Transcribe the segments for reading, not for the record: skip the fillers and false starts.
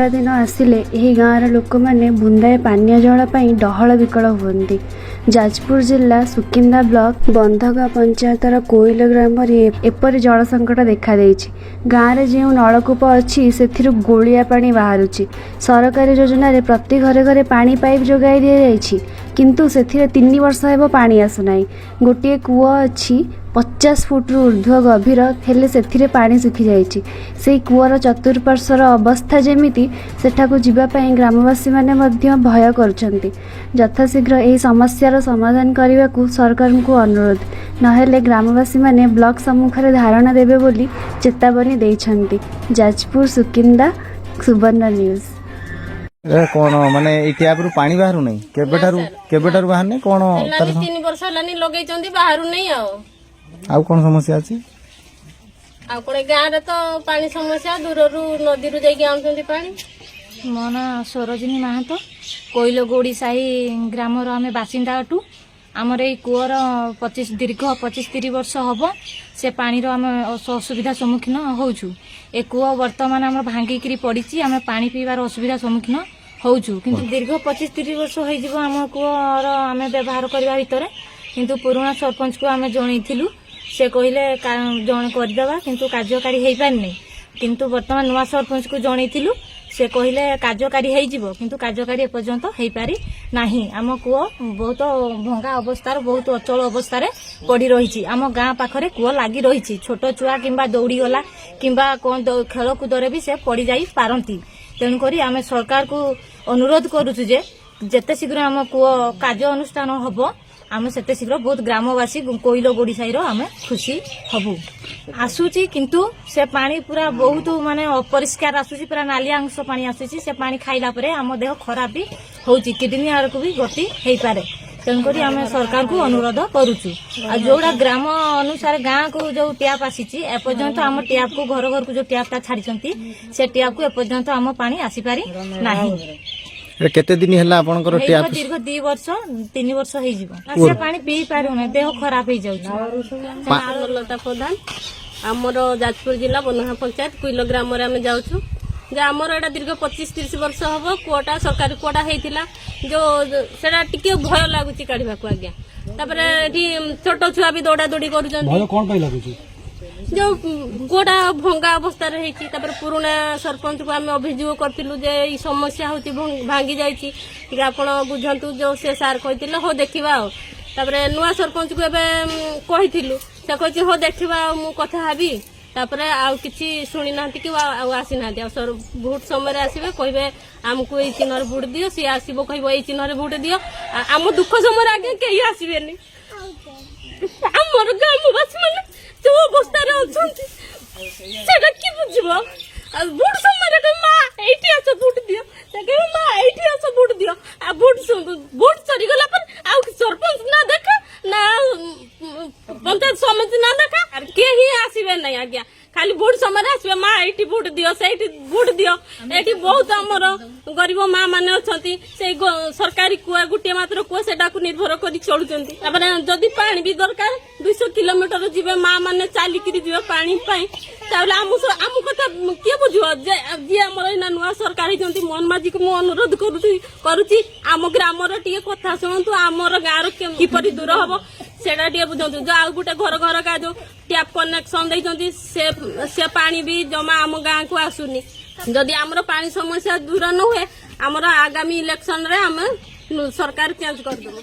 दिन आसिले एही गाँवर लोक मैंने बुंदाए पानीय जल पाई डहल विकल हुअन्ति। जाजपुर जिला सुकिंदा ब्लॉक बंधगा पंचायतर कोइल ग्राम एपरी जल संकट देखा देइछि। गाँव में जो नलकूप अच्छी से गोलिया पानी बाहरुछि। सरकारी योजना रे प्रति घरे घरे पानी पाइप जोगाई दि जाइछि, किंतु से 3 वर्ष हेब पानी आसुनाई। गोटे कूଅ अच्छी 50 फुट ऊर्ध्व गभीर हेले से पानी सुखी जाइछि। से कूअर चतुर्पार्श्वर अवस्था जेमिति सेठाकु जीवा पई ग्रामवासी माने मध्य भय करुछन्ति। यथाशीघ्र एही समस्यार समाधान करने को सरकार को अनुरोध, नहेले ग्रामवासी माने ब्लॉक सम्मुखरे धारणा देबे बोली चेतावनी दैछन्ति। जाजपुर सुकिंदा सुवर्ण न्यूज। कौन माने इतिहापुर पानी बाहर नहीं केबेटारू बाहर नहीं कौन 3 वर्ष हलानी लगेइचंदी बाहर नहीं आउ कौन समस्या अछि आ कोड़े गाँव रे तो पानी समस्या दूररू नदी रू जाई आउचंदी पानी। मो ना सरोजिनी माहातो कोइलो गोड़ी साही ग्राम रो हमें बासिंदा अटू। आमर ए कूअर 25 दीर्घ 25-30 वर्ष हब से पानी रो हमें असुविधा सम्मुखीन होउछु। ए कूअ वर्तमान आम भांगिकी पड़ी आम पानी पीवार असुविधा सम्मुखीन होउछु, किंतु दीर्घ 25-30 वर्ष हो आम कूअर आम व्यवहार करबा भितर, किंतु पुराना सरपंच को आम जनइथिलु। से कहले जन करदेवा किंतु कार्यकारी हो पारनी, किंतु वर्तमान नुआ सरपंच को जनइथिलु। से कहले कार्यकारी हो किंतु कार्यकारी एपर्यंत हो पारि नाही। आम कूଅ बहुत भंगा अवस्था बहुत अचल अवस्था पड़ी रही। आम गाँ पाखरे कूଅ लगी रही। छोट छुआ किंबा दौड़ी गला किंबा कौन खेलकूदरे भी से पड़ जाई पारती। तेणुक आम सरकार को अनुरोध करुचु जे जेते शीघ्र आम कूଅ कार्य अनुष्ठान हम आम सेते शीघ्र बहुत ग्रामवासी कोइलो गोड़ी साई आम खुशी हबु। आसुची किंतु से पानी पूरा बहुत माने अपरिष्कार आसुची, पूरा नालिया अंश पानी आसुची। से पानी खाइला परे आम देह खराब भी होउची, किडनी आड़ को भी गति हेई पारे। तेणुक आम सरकार को अनुरोध करुचु। आ जोड़ा ग्राम अनुसार गाँ को जो टैप आसीची एपर्यंत आम टैप को घर घर को जो टैपटा छाड़िचंती से टैप को एपर्यंत आम पानी आसी पारि नाही। केते दिन हला आपनकर टैप दीर्घ 2 वर्ष 3 वर्ष हो से पानी पी पारुने, देह खराब हो जाउछ। लता प्रधान आमर जाजपुर जिला बनहा पंचायत कोइल ग्राम रे आमे जाउछु। जे आमर एटा दीर्घ 25-30 वर्ष हबो कुआटा सरकारी कुआटा हेतिला जो सेटा टिके भय लागुची काढिबा को आज्ञा। तापरे एठी छोट छुआ भी दौड़ा दौड़ी करूछन। भय कोन पई लागुची जो गोड़ा भंगा अवस्था रही। पुराना सरपंच को आम अभियोग करथिलु जे ई समस्या होती भांगी जाइछि कि आपण बुझंतु जो से सार कहितिले हो देखिबा। तापरे नुआ सरपंच को एबे कहिथिलु से कहि हो देखिबा मु कथा हाबी। तापरे आ किछि सुनि नांती कि आसी नांती। सर भोट समय आसीबे कहबे हमको ए चिन्हर भोट दियो, सी आसीबो कहबो ए चिन्हर भोट दियो। आम दुख समय आगे केही आसीबेनी। हमर ग्रामवासी माने जो अवस्था सेटा कि बुझिबो। भोट समय मा एठी आस भोट दियो, मा एठी आस भोट दियो। आ भोट सरी गला पर आ सरपंच ना देखा ना पंचायत समिति ना देखा केही आसीबे नै आज्ञा। खाली भोट समय आसबे मा एठी भोट दियो सेठी भोट दियो। एठी बहुत हमर गरीब माँ माने अछंती से सरकारी कुआ गुटे मात्र कुआ सेटा को निर्भर करी चलुचंती। तापर जदी पानी भी दरकार 200 किलोमीटर जीवे माँ माने चाली करी जीवे पानी पाई। ताले आम कथा के बुझियो जे हमर इना नुआ सरकार हिजंती मन माजी को मु अनुरोध करूची आम ग्राम रो टिके कथा सुनतु। आमर गाँ रो किपरि दूर हबो सेटा टिके बुझंतु। जो आ गुटे घर घर का जो टैप कनेक्शन दैचंती से पानी भी जमा आम गाँ को आसुनी। जदि आमर पानी समस्या दूर न हुए आमर आगामी इलेक्शन रे हम सरकार चेंज कर देबो।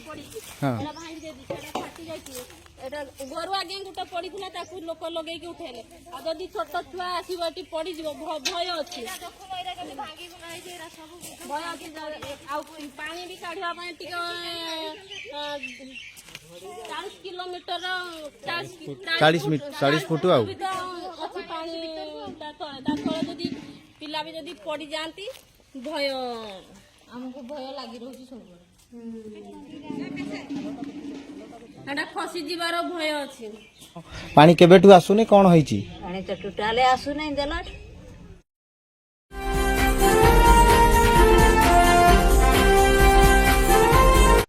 गोरु आगे गोटे पड़ीला ताकू लोक लगे उठेले। आ जदि छोट छुआ आसो पड़ जाव भय अच्छी भय अच्छी। पानी भी काढ़ा 40 किलोमीटर 40 फुट जदि पिला भी जदि पड़ जाती भय आमको भय लगी रही सब एटा फसी जीवार भय अच्छी। पानी केबेठू आसुनी कौन होईची? पानी तो टोटाले आसु नहीं देला।